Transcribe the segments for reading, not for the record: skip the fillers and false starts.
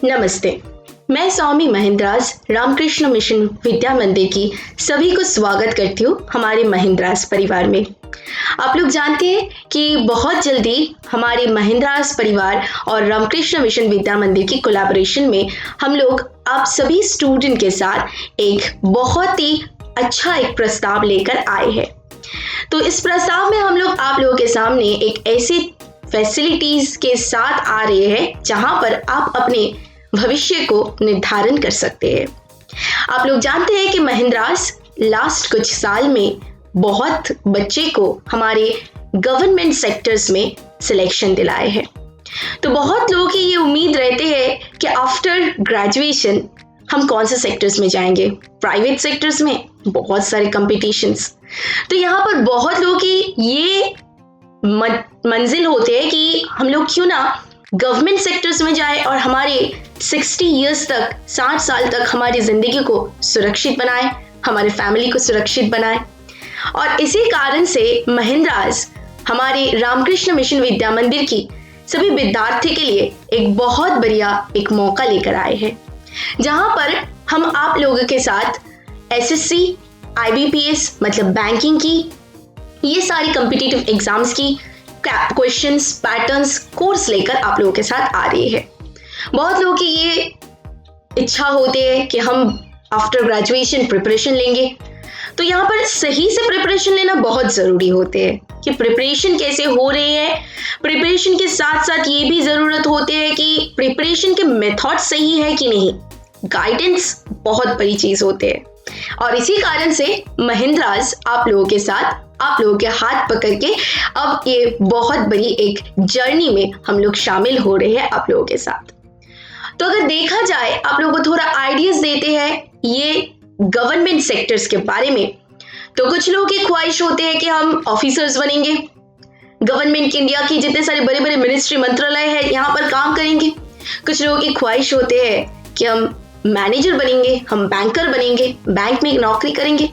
नमस्ते, मैं स्वामी महिंद्रास रामकृष्ण मिशन विद्या मंदिर की सभी को स्वागत करती हूँ हमारे महिंद्रास परिवार में। आप लोग जानते हैं कि बहुत जल्दी हमारे महिंद्रास परिवार और रामकृष्ण मिशन विद्या मंदिर की कोलैबोरेशन में हम लोग आप सभी स्टूडेंट के साथ एक बहुत ही अच्छा एक प्रस्ताव लेकर आए हैं। तो इस प्रस्ताव में हम लोग आप लोगों के सामने एक ऐसी फैसिलिटीज के साथ आ रहे हैं जहां पर आप अपने भविष्य को निर्धारण कर सकते हैं। आप लोग जानते हैं कि महिंद्रास लास्ट कुछ साल में बहुत बच्चे को हमारे गवर्नमेंट सेक्टर्स में सिलेक्शन दिलाए हैं। तो बहुत लोगों की ये उम्मीद रहते हैं कि आफ्टर ग्रेजुएशन हम कौन से सेक्टर्स में जाएंगे। प्राइवेट सेक्टर्स में बहुत सारे कंपटीशंस, तो यहाँ पर बहुत लोगों की ये मंजिल होते हैं कि हम लोग क्यों ना गवर्नमेंट सेक्टर्स में जाए और हमारे 60 इयर्स तक 60 साल तक हमारी जिंदगी को सुरक्षित बनाए, हमारे फैमिली को सुरक्षित बनाए। और इसी कारण से महिंद्रास हमारे रामकृष्ण मिशन विद्या मंदिर की सभी विद्यार्थी के लिए एक बहुत बढ़िया एक मौका लेकर आए हैं, जहां पर हम आप लोगों के साथ एसएससी, आईबीपीएस मतलब बैंकिंग की ये सारी कॉम्पिटिटिव एग्जाम्स की क्वेश्चंस, पैटर्न्स, कोर्स लेकर आप लोगों के साथ आ रही है। बहुत लोगों की ये इच्छा होती है कि हम आफ्टर ग्रेजुएशन प्रिपरेशन लेंगे, तो यहाँ पर सही से प्रिपरेशन लेना बहुत ज़रूरी होते हैं कि प्रिपरेशन कैसे हो रही है। प्रिपरेशन के साथ साथ ये भी ज़रूरत होती है कि प्रिपरेशन के मेथड सही है कि नहीं। गाइडेंस बहुत बड़ी चीज़ होती है और इसी कारण से महिंद्रास आप लोगों के साथ, आप लोगों के हाथ पकड़ के अब ये बहुत बड़ी एक जर्नी में हम लोग शामिल हो रहे हैं आप लोगों के साथ। तो अगर देखा जाए, आप लोगों को थोड़ा आइडियाज देते हैं ये गवर्नमेंट सेक्टर्स के बारे में। तो कुछ लोगों की ख्वाहिश होते हैं कि हम ऑफिसर्स बनेंगे, गवर्नमेंट इंडिया की जितने सारे बड़े बड़े मिनिस्ट्री मंत्रालय है यहाँ पर काम करेंगे। कुछ लोगों की ख्वाहिश होते हैं कि हम मैनेजर बनेंगे, हम बैंकर बनेंगे, बैंक में नौकरी करेंगे।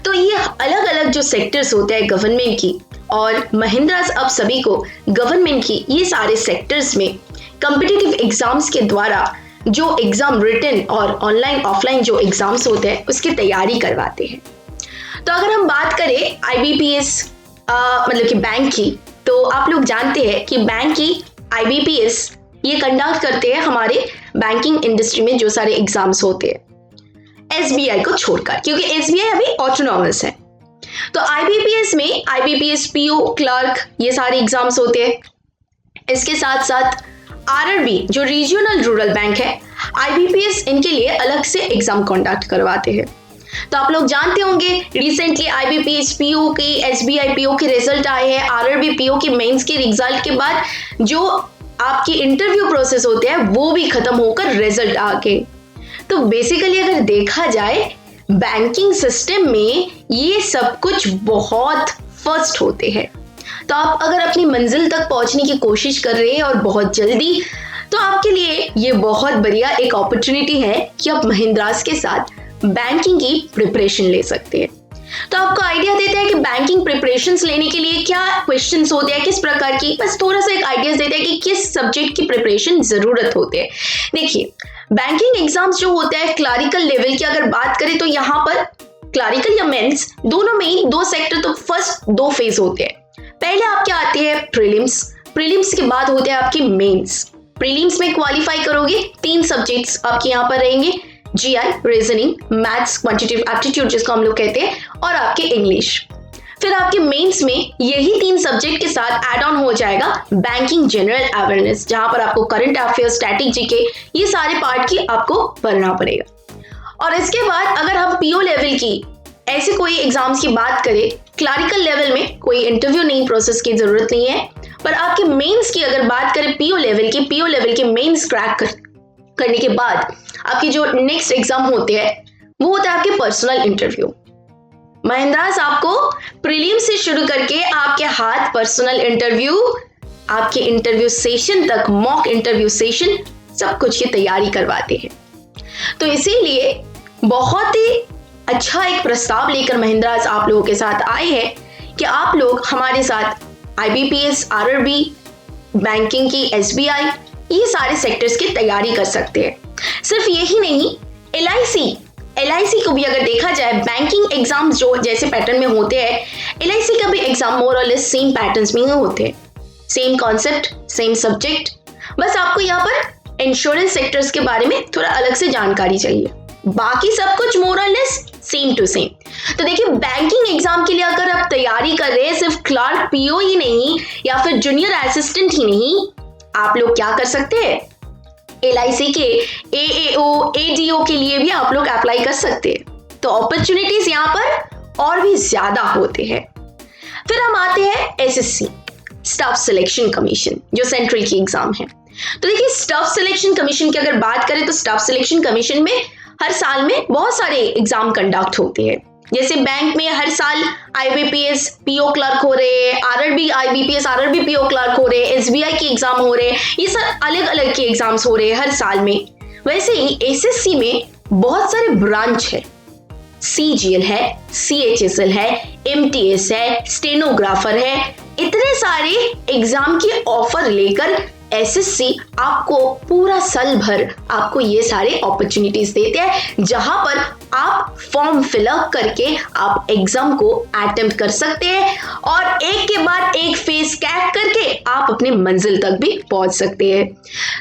तो ये अलग अलग जो सेक्टर्स होते हैं गवर्नमेंट की, और महिंद्रास अब सभी को गवर्नमेंट की ये सारे सेक्टर्स में कॉम्पिटिटिव एग्जाम्स के द्वारा जो एग्जाम रिटन और ऑनलाइन ऑफलाइन जो एग्जाम्स होते हैं उसकी तैयारी करवाते हैं। तो अगर हम बात करें आईबीपीएस मतलब कि बैंक की, तो आप लोग जानते हैं कि बैंक की आईबीपीएस ये कंडक्ट करते हैं हमारे बैंकिंग इंडस्ट्री में जो सारे एग्जाम्स होते हैं, एसबीआई को छोड़कर, क्योंकि एसबीआई अभी ऑटोनॉमस है। तो आईबीपीएस में आईबीपीएस पीओ, क्लर्क ये सारे एग्जाम्स होते हैं। इसके साथ साथ आरआरबी जो रीजनल रूरल बैंक है, आईबीपीएस इनके लिए अलग से एग्जाम कंडक्ट करवाते हैं। तो आप लोग जानते होंगे रिसेंटली आईबीपीएस पीओ की, एसबीआई पीओ के रिजल्ट आए हैं। आरआरबी पीओ की मेंस के रिजल्ट के बाद जो आपकी इंटरव्यू प्रोसेस होते हैं वो भी खत्म होकर रिजल्ट आ गए। तो बेसिकली अगर देखा जाए बैंकिंग सिस्टम में ये सब कुछ बहुत फर्स्ट होते हैं। तो आप अगर अपनी मंजिल तक पहुंचने की कोशिश कर रहे हैं और बहुत जल्दी, तो आपके लिए ये बहुत बढ़िया एक अपॉर्चुनिटी है कि आप महिंद्रास के साथ बैंकिंग की प्रिपरेशन ले सकते हैं। तो आपको आइडिया देते हैं कि बैंकिंग प्रिपरेशंस लेने के लिए क्या क्वेश्चंस होते हैं, किस प्रकार की, बस थोड़ा सा एक आइडिया देते हैं कि किस सब्जेक्ट की प्रिपरेशन जरूरत होती है। देखिए, बैंकिंग एग्जाम्स जो होते हैं क्लरिकल लेवल की अगर बात करें, तो यहाँ पर क्लरिकल या मेंस दोनों में ही दो सेक्टर, तो फर्स्ट दो फेज होते हैं। पहले आपके आते हैं प्रीलिम्स, प्रीलिम्स के बाद होते हैं आपकी मेंस। प्रीलिम्स में क्वालिफाई करोगे, 3 सब्जेक्ट्स आपके यहाँ पर रहेंगे, GI, reasoning, maths, quantitative aptitude जिसको हम लोग कहते हैं, और आपके इंग्लिश। फिर आपके मेंस में यही 3 सब्जेक्ट के साथ ऐड ऑन हो जाएगा बैंकिंग जनरल अवेयरनेस, जहां पर आपको करंट अफेयर्स, स्टैटिक जीके ये सारे पार्ट की आपको पढ़ना पड़ेगा। और इसके बाद अगर हम पीओ लेवल की ऐसे कोई एग्जाम्स की बात करें, क्लरिकल लेवल में कोई इंटरव्यू नहीं, प्रोसेस की जरूरत नहीं है, पर आपके मेंस की अगर बात करें पीओ लेवल के मेंस क्रैक करने के बाद आपकी जो नेक्स्ट एग्जाम होते हैं वो होता है आपके पर्सनल इंटरव्यू। महिंद्रास आपको प्रीलिम से शुरू करके आपके हाथ पर्सनल इंटरव्यू, आपके इंटरव्यू सेशन तक, मॉक इंटरव्यू सेशन, सब कुछ की तैयारी करवाते हैं। तो इसीलिए बहुत ही अच्छा एक प्रस्ताव लेकर महिंद्रास आप लोगों के साथ आए हैं कि आप लोग हमारे साथ आईबीपीएस, आरआरबी, बैंकिंग की, एसबीआई ये सारे सेक्टर्स की तैयारी कर सकते हैं। सिर्फ यही नहीं, एलआईसी को भी अगर देखा जाए, बैंकिंग एग्जाम्स जो जैसे पैटर्न में होते हैं, एलआईसी का भी एग्जाम मोर और लेस सेम पैटर्न्स में ही होते हैं। सेम कॉन्सेप्ट, सेम सब्जेक्ट, बस आपको यहाँ पर इंश्योरेंस सेक्टर्स के बारे में थोड़ा अलग से जानकारी चाहिए, बाकी सब कुछ मोर और लेस सेम टू सेम। तो देखिए, बैंकिंग एग्जाम के लिए अगर आप तैयारी कर रहे हैं, सिर्फ क्लर्क पीओ ही नहीं या फिर जूनियर असिस्टेंट ही नहीं, आप लोग क्या कर सकते हैं, एलआईसी के एएओ, एडीओ के लिए भी आप लोग अप्लाई कर सकते हैं। तो अपॉर्चुनिटीज यहाँ पर और भी ज्यादा होते हैं। फिर हम आते हैं एसएससी, स्टाफ सिलेक्शन कमीशन, जो सेंट्रल की एग्जाम है। तो देखिए, स्टाफ सिलेक्शन कमीशन की अगर बात करें तो स्टाफ सिलेक्शन कमीशन में हर साल में बहुत सारे एग्जाम कंडक्ट होते हैं। जैसे बैंक में हर साल आईबीपीएस पीओ क्लर्क हो रहे हैं, RRB IBPS RRB PO clerk हो रहे हैं, एसबीआई की एग्जाम हो रहे हैं, ये सब अलग अलग के एग्जाम्स हो रहे हैं हर साल में। वैसे ही एसएससी में बहुत सारे ब्रांच है, सीजीएल है, सीएचएसएल है, एमटीएस है, स्टेनोग्राफर है, इतने सारे एग्जाम के ऑफर लेकर एसएससी आपको पूरा साल भर आपको ये सारे अपॉर्चुनिटीज देते हैं, जहां पर आप फॉर्म फिलअप करके आप एग्जाम को अटेम्प्ट कर सकते हैं और एक के बाद एक फेज क्रैक करके आप अपने मंजिल तक भी पहुंच सकते हैं।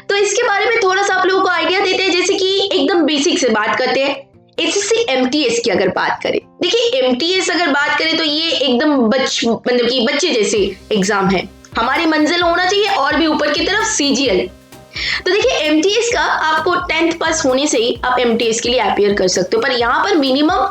तो इसके बारे में थोड़ा सा आप लोगों को आइडिया देते हैं, जैसे कि एकदम बेसिक से बात करते हैं। एसएससी एमटीएस की अगर बात करें, देखिए एमटीएस अगर बात करें तो ये एकदम मतलब कि बच्चे जैसे एग्जाम है, हमारी मंजिल होना चाहिए और भी ऊपर की तरफ सीजीएल। तो देखिए, एमटीएस का आपको 10th पास होने से ही आप एमटीएस के लिए अपियर कर सकते हो, पर यहाँ पर मिनिमम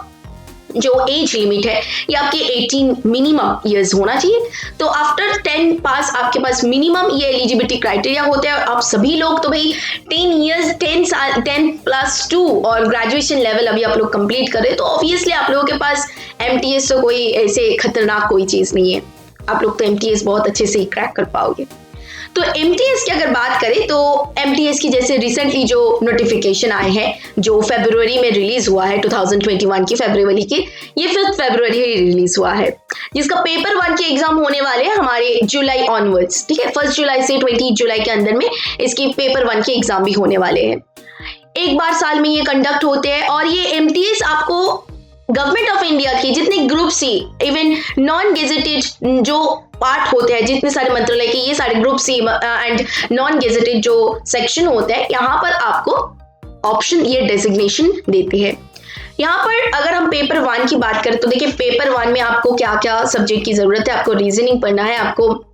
जो एज लिमिट है ये आपके 18 मिनिमम ईयर्स होना चाहिए। तो आफ्टर 10 पास आपके पास मिनिमम ये एलिजिबिलिटी क्राइटेरिया होते हैं। आप सभी लोग तो भाई 10 ईयर्स 10+2 और ग्रेजुएशन लेवल अभी आप लोग कंप्लीट कर रहे हैं, तो ऑब्वियसली आप लोगों के पास एमटीएस तो कोई ऐसे खतरनाक कोई चीज नहीं है, आप लोग तो एमटीएस बहुत अच्छे से ही क्रैक कर पाओगे। तो एमटीएस की अगर बात करें तो एमटीएस की जैसे रिसेंटली जो नोटिफिकेशन आए हैं, जो फरवरी में रिलीज हुआ है, 2021 की फरवरी की, ये 5 फरवरी ही रिलीज हुआ है, जिसका पेपर 1 के एग्जाम होने वाले हैं हमारे जुलाई ऑनवर्ड्स, ठीक है, 1 जुलाई से 20 जुलाई के अंदर में इसकी पेपर 1 के एग्जाम भी होने वाले हैं। एक बार साल में ये कंडक्ट होते हैं और ये एमटीएस आपको गवर्नमेंट ऑफ इंडिया की जितने group C, even non gazetted जो पार्ट होते हैं, जितने सारे मंत्रालय के ये सारे group C and non gazetted जो सेक्शन होते हैं, यहाँ पर आपको ऑप्शन ये डेजिग्नेशन देते हैं। यहाँ पर अगर हम पेपर 1 की बात करें तो देखिए, पेपर 1 में आपको क्या क्या सब्जेक्ट की जरूरत है, आपको रीजनिंग पढ़ना है, आपको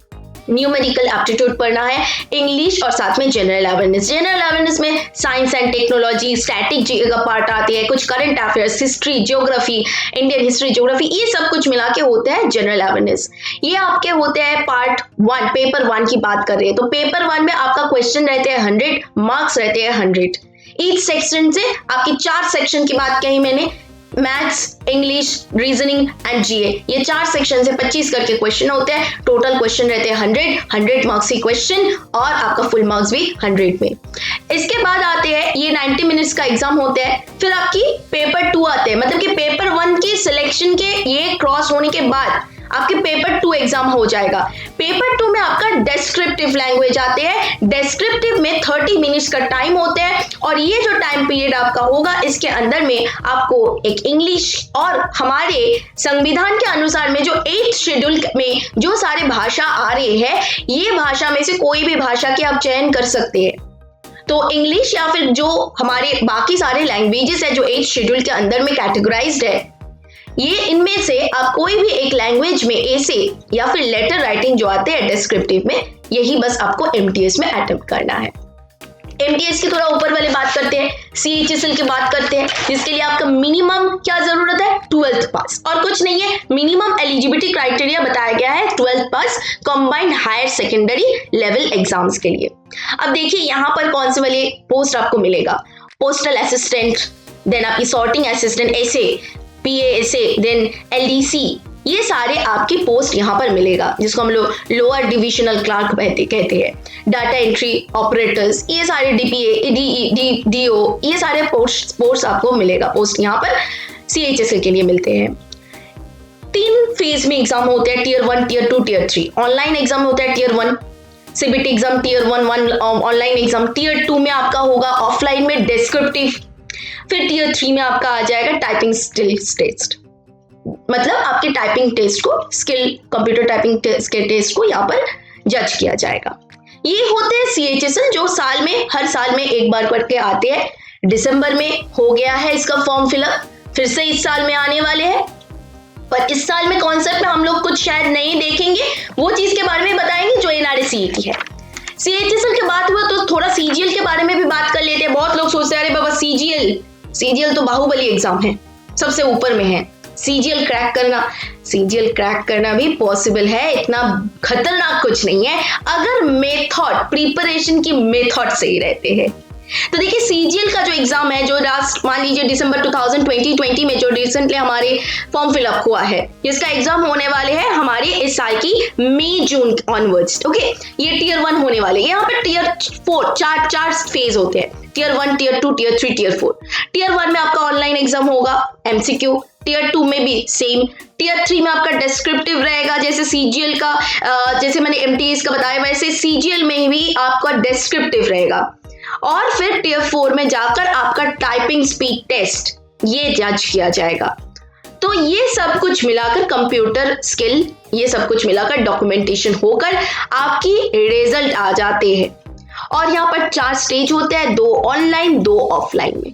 न्यूमेरिकल एप्टीट्यूड पढ़ना है, इंग्लिश और साथ में जनरल अवेयरनेस। जनरल अवेयरनेस में साइंस एंड टेक्नोलॉजी, स्टैटिक का पार्ट आती है, कुछ current affairs, history, geography, Indian history, geography, ये सब कुछ मिला के होता है जनरल अवेयरनेस। ये आपके होते हैं पार्ट 1, पेपर 1 की बात कर रहे हैं। तो पेपर 1 में आपका क्वेश्चन रहते हैं 100, मार्क्स रहते हैं 100। ईच सेक्शन से आपकी 4 सेक्शन की बात कही मैंने, मैथ्स, इंग्लिश, रीजनिंग एंड जीए, ये 4 सेक्शन से 25 करके क्वेश्चन होते हैं। टोटल क्वेश्चन रहते हैं 100 मार्क्स की क्वेश्चन और आपका फुल मार्क्स भी 100 में। इसके बाद आते हैं ये 90 मिनट्स का एग्जाम होता है। फिर आपकी पेपर 2 आते हैं, मतलब कि पेपर 1 की सिलेक्शन के ये क्रॉस होने के बाद आपके पेपर 2 एग्जाम हो जाएगा। पेपर 2 में आपका डेस्क्रिप्टिव लैंग्वेज आते हैं। डेस्क्रिप्टिव में 30 मिनट्स का टाइम होता है और ये जो टाइम पीरियड आपका होगा, इसके अंदर में आपको एक इंग्लिश और हमारे संविधान के अनुसार में जो 8th शेड्यूल में जो सारे भाषा आ रहे हैं, ये भाषा में से कोई भी भाषा के आप चयन कर सकते हैं। तो इंग्लिश या फिर जो हमारे बाकी सारे लैंग्वेजेस है जो 8th शेड्यूल के अंदर में कैटेगराइज्ड है, ये इनमें से आप कोई भी एक लैंग्वेज में ऐसे या फिर लेटर राइटिंग जो आते हैं डिस्क्रिप्टिव में, यही बस आपको एमटीएस में अटेम्प्ट करना है। एमटीएस की थोड़ा ऊपर वाले बात करते हैं, सीएचएसएल की बात करते हैं, जिसके लिए आपका मिनिमम क्या जरूरत है, 12th पास और कुछ नहीं है। मिनिमम एलिजिबिलिटी क्राइटेरिया बताया गया है 12th pass combined higher secondary level exams के लिए। अब देखिए यहाँ पर कौन से वाले पोस्ट आपको मिलेगा, पोस्टल असिस्टेंट, देन आपकी सॉर्टिंग असिस्टेंट, ऐसे PASA, देन LDC, ये सारे आपके पोस्ट यहाँ पर मिलेगा, जिसको हम लोग लोअर डिविजनल क्लर्क कहते हैं। डाटा एंट्री ऑपरेटर्स, ये सारे DPA, DO, ये सारे पोस्ट आपको मिलेगा, पोस्ट यहाँ पर CHSL के लिए मिलते हैं। 3 फेज में एग्जाम होते हैं, Tier 1, Tier 2, Tier 3। Online exam होता है Tier 1, CBT exam tier 1 online exam, tier 2 में आपका होगा ऑफलाइन में डिस्क्रिप्टिव, फिर टीयर 3 में आपका आ जाएगा टाइपिंग स्किल्स टेस्ट, मतलब आपके टाइपिंग टेस्ट को, स्किल कंप्यूटर टाइपिंग टेस्ट को यहाँ पर जज किया जाएगा। ये होते हैं CHSL जो हर साल में एक बार करके आते हैं। दिसंबर में हो गया है इसका फॉर्म फिलअप, फिर से इस साल में आने वाले हैं, पर इस साल में कॉन्सेप्ट में हम लोग कुछ शायद नहीं देखेंगे, वो चीज के बारे में बताएंगे जो NRE-CET है। CHSL के बात हुआ तो थोड़ा CGL के बारे में भी बात कर लेते हैं। बहुत लोग सोचते हैं अरे बाबा CGL तो बाहुबली एग्जाम है, सबसे ऊपर में है, CGL क्रैक करना भी पॉसिबल है, इतना खतरनाक कुछ नहीं है अगर मेथड, प्रिपरेशन की मेथड सही रहते हैं। तो देखिए CGL का जो एग्जाम है, जो लास्ट मान लीजिए दिसंबर 2020 में जो रिसेंटली हमारे फॉर्म फिलअप हुआ है, इसका एग्जाम होने वाले हैं हमारे इस साल की मई जून ऑनवर्ड्स। ओके, ये टीयर 1 होने वाले, यहाँ पे टीयर 4 चार फेज होते हैं, tier 1, tier 2, tier 3, tier 4। Tier 1 में आपका ऑनलाइन एग्जाम होगा MCQ, टीयर 2 में भी सेम, टीयर 3 में आपका डिस्क्रिप्टिव रहेगा, जैसे CGL का जैसे मैंने MTS का बताया वैसे CGL में भी आपका डिस्क्रिप्टिव रहेगा, और फिर टीयर 4 में जाकर आपका टाइपिंग स्पीड टेस्ट ये जज किया जाएगा। तो ये सब कुछ मिलाकर कंप्यूटर स्किल, ये सब कुछ मिलाकर डॉक्यूमेंटेशन होकर आपकी रिजल्ट आ जाते हैं। और यहाँ पर 4 स्टेज होते हैं, 2 ऑनलाइन 2 ऑफलाइन में।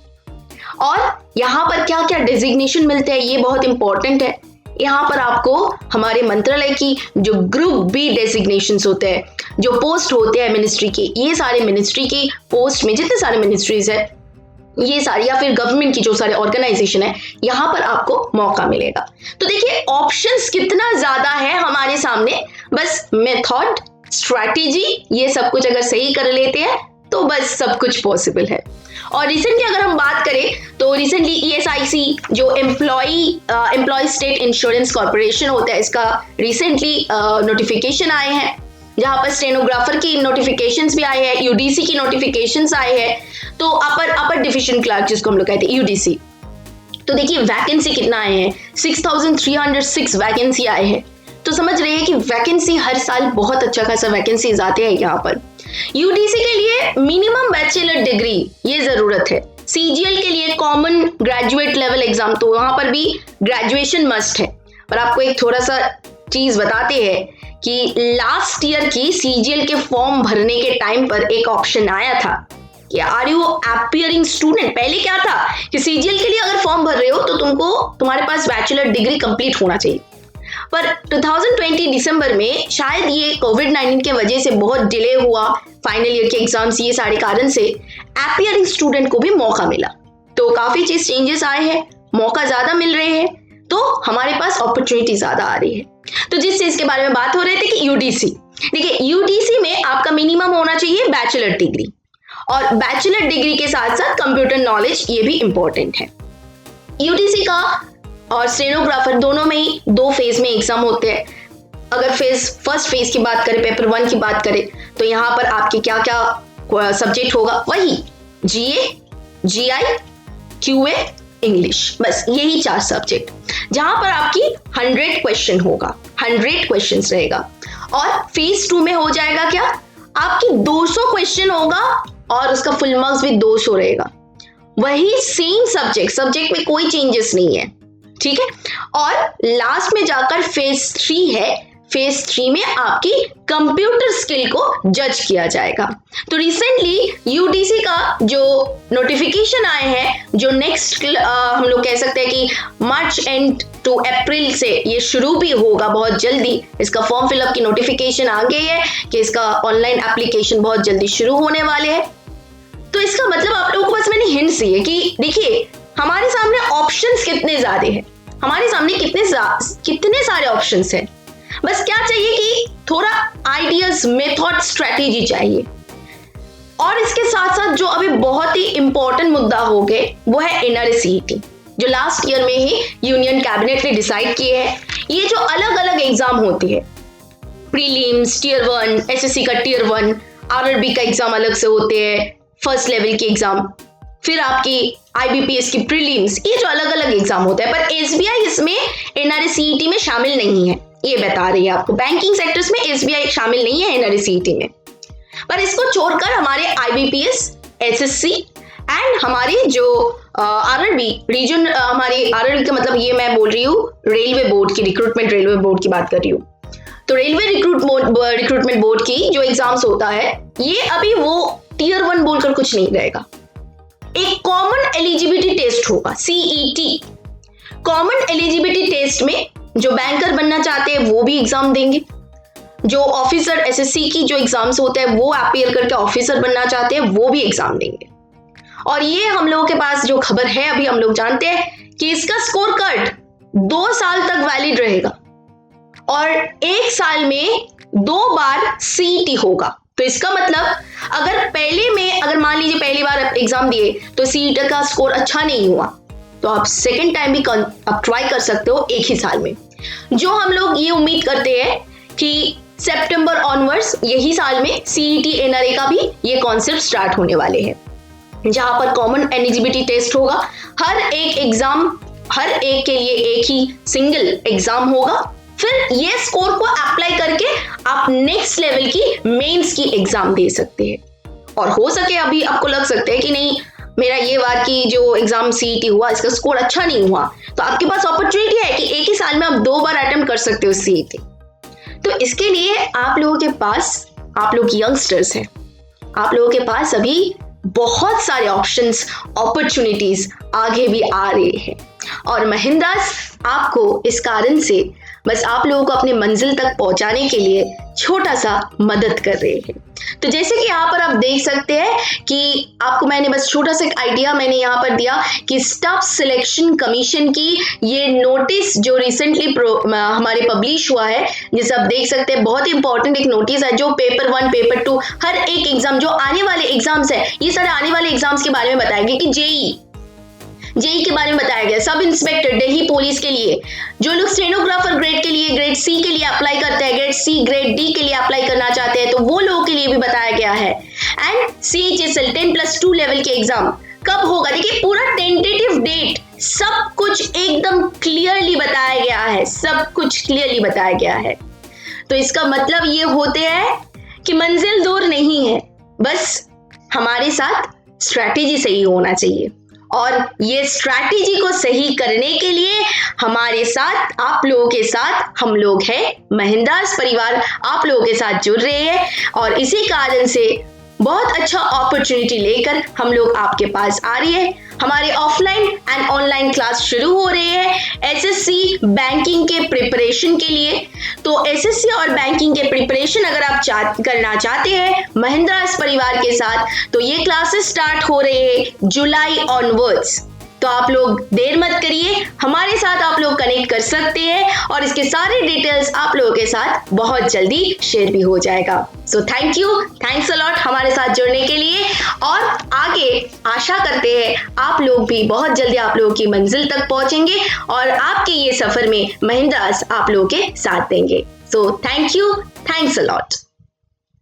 और यहाँ पर क्या क्या डेजिग्नेशन मिलते हैं ये बहुत इंपॉर्टेंट है। यहाँ पर आपको हमारे मंत्रालय की जो ग्रुप B डेजिग्नेशंस होते हैं, जो पोस्ट होते हैं मिनिस्ट्री के, ये सारे मिनिस्ट्री की पोस्ट में जितने सारे मिनिस्ट्रीज है ये सारी, या फिर गवर्नमेंट की जो सारे ऑर्गेनाइजेशन है, यहाँ पर आपको मौका मिलेगा। तो देखिए ऑप्शंस कितना ज्यादा है हमारे सामने, बस मेथड, स्ट्रैटेजी, ये सब कुछ अगर सही कर लेते हैं तो बस सब कुछ पॉसिबल है। और रिसेंटली अगर हम बात करें तो रिसेंटली ESIC जो एम्प्लॉय स्टेट इंश्योरेंस कॉर्पोरेशन होता है, इसका रिसेंटली नोटिफिकेशन आए हैं, जहां पर स्टेनोग्राफर की नोटिफिकेशंस भी आए हैं, UDC की नोटिफिकेशंस आए हैं, तो अपर डिविजन क्लर्क जिसको हम लोग कहते हैं UDC। तो देखिए वैकेंसी कितना आए हैं, 6306 वैकेंसी आए हैं। तो समझ रहे हैं कि वैकेंसी हर साल बहुत अच्छा खासा वैकेंसीज आते हैं यहाँ पर। UDC के लिए मिनिमम बैचलर डिग्री ये जरूरत है, CGL के लिए कॉमन ग्रेजुएट लेवल एग्जाम, तो वहां पर भी ग्रेजुएशन मस्ट है। पर आपको एक थोड़ा सा चीज बताते हैं कि लास्ट ईयर की CGL के फॉर्म भरने के टाइम पर एक ऑप्शन आया था कि आर यू अपीयरिंग स्टूडेंट। पहले क्या था कि CGL के लिए अगर फॉर्म भर रहे हो तो तुम्हारे पास बैचलर डिग्री कंप्लीट होना चाहिए, पर 2020 दिसंबर में शायद ये कोविड-19 के वजह से बहुत डिले हुआ, फाइनल ईयर के एग्जाम्स, ये सारे कारण से अपीयरिंग स्टूडेंट को भी मौका मिला। तो काफी चीज चेंजेस आए हैं, मौका ज्यादा मिल रहे हैं, तो हमारे पास अपॉर्चुनिटी ज्यादा आ रही है। तो जिस चीज के बारे में बात हो रही थी कि UDC, देखिए UDC में आपका मिनिमम होना चाहिए बैचलर डिग्री, और बैचलर डिग्री के साथ साथ कंप्यूटर नॉलेज ये भी इंपॉर्टेंट है। UDC का और स्टेनोग्राफर दोनों में ही 2 फेज में एग्जाम होते हैं। अगर फर्स्ट फेज की बात करें, पेपर 1 की बात करें, तो यहाँ पर आपके क्या क्या सब्जेक्ट होगा, वही GA, GI, QA, इंग्लिश, बस यही 4 सब्जेक्ट, जहां पर आपकी 100 क्वेश्चन होगा, 100 क्वेश्चंस रहेगा। और फेज 2 में हो जाएगा क्या, आपकी 200 क्वेश्चन होगा और उसका फुल मार्क्स भी 200 रहेगा, वही सेम सब्जेक्ट में कोई चेंजेस नहीं है, ठीक है। और लास्ट में जाकर फेज 3 है, फेज 3 में आपकी कंप्यूटर स्किल को जज किया जाएगा। तो रिसेंटली UDC का जो नोटिफिकेशन आए हैं, जो नेक्स्ट हम लोग कह सकते हैं कि मार्च एंड टू अप्रैल से ये शुरू भी होगा बहुत जल्दी, इसका फॉर्म फिलअप की नोटिफिकेशन आ गई है कि इसका ऑनलाइन एप्लीकेशन बहुत जल्दी शुरू होने वाले हैं। तो इसका मतलब आप लोगों को बस मैंने हिंट्स दिए कि देखिए हमारे सामने ऑप्शंस कितने ज्यादा हैं, हमारे सामने कितने सारे ऑप्शंस हैं, बस क्या चाहिए कि थोड़ा आइडियाज, मेथड, स्ट्रेटेजी चाहिए। और इसके साथ साथ जो अभी बहुत ही इंपॉर्टेंट मुद्दा हो गए वो है NRE-CET, जो लास्ट ईयर में ही यूनियन कैबिनेट ने डिसाइड किए हैं। ये जो अलग अलग एग्जाम होती है, प्रीलिम्स, टीयर 1, SSC का टीयर 1, RRB का एग्जाम अलग से होते हैं, फर्स्ट लेवल के एग्जाम, फिर आपकी IBPS की प्रीलिम्स, ये जो अलग अलग एग्जाम होते हैं, पर SBI इसमें NRE-CET में शामिल नहीं है, ये बता रही है आपको। बैंकिंग सेक्टर्स में SBI शामिल नहीं है NRE-CET में। पर इसको छोड़कर हमारे IBPS, SSC एंड हमारी जो RRB रीजन, हमारी RRB का मतलब ये मैं बोल रही हूँ रेलवे बोर्ड की, रिक्रूटमेंट रेलवे बोर्ड की बात कर रही हूँ। तो रेलवे रिक्रूटमेंट बोर्ड की जो एग्जाम्स होता है, ये अभी वो Tier 1 बोलकर कुछ नहीं रहेगा। एक कॉमन एलिजिबिलिटी टेस्ट होगा, CET। कॉमन एलिजिबिलिटी टेस्ट में जो बैंकर बनना चाहते हैं वो भी एग्जाम देंगे, जो ऑफिसर SSC की जो एग्जाम्स होते हैं वो अपीयर करके ऑफिसर बनना चाहते हैं वो भी एग्जाम देंगे। और ये हम लोगों के पास जो खबर है अभी हम लोग जानते हैं कि इसका स्कोर कार्ड 2 साल तक वैलिड रहेगा और 1 साल में 2 बार CET होगा। तो इसका मतलब अगर मान लीजिए पहली बार एग्जाम दिए तो CET का स्कोर अच्छा नहीं हुआ तो आप सेकेंड टाइम भी आप ट्राई कर सकते हो 1 ही साल में। जो हम लोग ये उम्मीद करते हैं कि सितंबर ऑनवर्ड्स यही साल में CET NRA का भी ये कॉन्सेप्ट स्टार्ट होने वाले हैं, जहां पर कॉमन एलिजिबिलिटी टेस्ट होगा। हर एक के लिए एक ही सिंगल एग्जाम होगा। फिर ये स्कोर को अप्लाई करके आप नेक्स्ट लेवल की मेंस की एग्जाम दे सकते हैं। और हो सके अभी आपको लग सकता है कि नहीं मेरा ये बार की जो एग्जाम CET हुआ इसका स्कोर अच्छा नहीं हुआ, तो आपके पास अपॉर्चुनिटी है कि 1 ही साल में आप 2 बार अटेम्प्ट कर सकते हो CET। तो इसके लिए आप लोगों के पास, आप लोग यंगस्टर्स हैं, आप लोगों के पास अभी बहुत सारे ऑप्शंस, अपॉर्चुनिटीज आगे भी आ रहे हैं और महिंद्रास आपको इस कारण से बस आप लोगों को अपने मंजिल तक पहुंचाने के लिए छोटा सा मदद कर रहे हैं। तो जैसे कि यहाँ पर आप देख सकते हैं कि आपको मैंने बस छोटा सा एक आइडिया मैंने यहाँ पर दिया कि स्टाफ सिलेक्शन कमीशन की ये नोटिस जो रिसेंटली हमारे पब्लिश हुआ है, जैसे आप देख सकते हैं बहुत इंपॉर्टेंट एक नोटिस है जो पेपर 1, पेपर 2 हर एक एग्जाम जो आने वाले एग्जाम्स है, ये सारे आने वाले एग्जाम्स के बारे में बताया गया कि जेई के बारे में बताया गया। सब इंस्पेक्टर दिल्ली पुलिस के लिए, जो लोग स्टेनोग्राफर ग्रेड के लिए, ग्रेड C के लिए अप्लाई करते हैं, ग्रेड C, ग्रेड D के लिए अप्लाई करना चाहते हैं, तो वो लोगों के लिए भी बताया गया है। एंड CHSL 10+2 लेवल के एग्जाम कब होगा, देखिए पूरा टेंटेटिव डेट सब कुछ एकदम क्लियरली बताया गया है, सब कुछ क्लियरली बताया गया है। तो इसका मतलब ये होते हैं कि मंजिल दूर नहीं है, बस हमारे साथ स्ट्रैटेजी सही होना चाहिए। और ये स्ट्रैटेजी को सही करने के लिए हमारे साथ, आप लोगों के साथ हम लोग हैं, महिंद्रास परिवार आप लोगों के साथ जुड़ रहे हैं और इसी कारण से बहुत अच्छा अपॉर्चुनिटी लेकर हम लोग आपके पास आ रही है। हमारे ऑफलाइन एंड ऑनलाइन क्लास शुरू हो रहे हैं SSC बैंकिंग के प्रिपरेशन के लिए। तो SSC और बैंकिंग के प्रिपरेशन अगर आप करना चाहते हैं महिंद्रास परिवार के साथ, तो ये क्लासेस स्टार्ट हो रहे हैं जुलाई ऑनवर्ड्स। तो आप लोग देर मत करिए, हमारे साथ आप लोग कनेक्ट कर सकते हैं और इसके सारे डिटेल्स आप लोगों के साथ बहुत जल्दी शेयर भी हो जाएगा। सो थैंक्स अ लॉट हमारे साथ जुड़ने के लिए और आगे आशा करते हैं आप लोग भी बहुत जल्दी आप लोगों की मंजिल तक पहुंचेंगे और आपके ये सफर में महिंद्रास आप लोगों के साथ देंगे। So thanks a lot.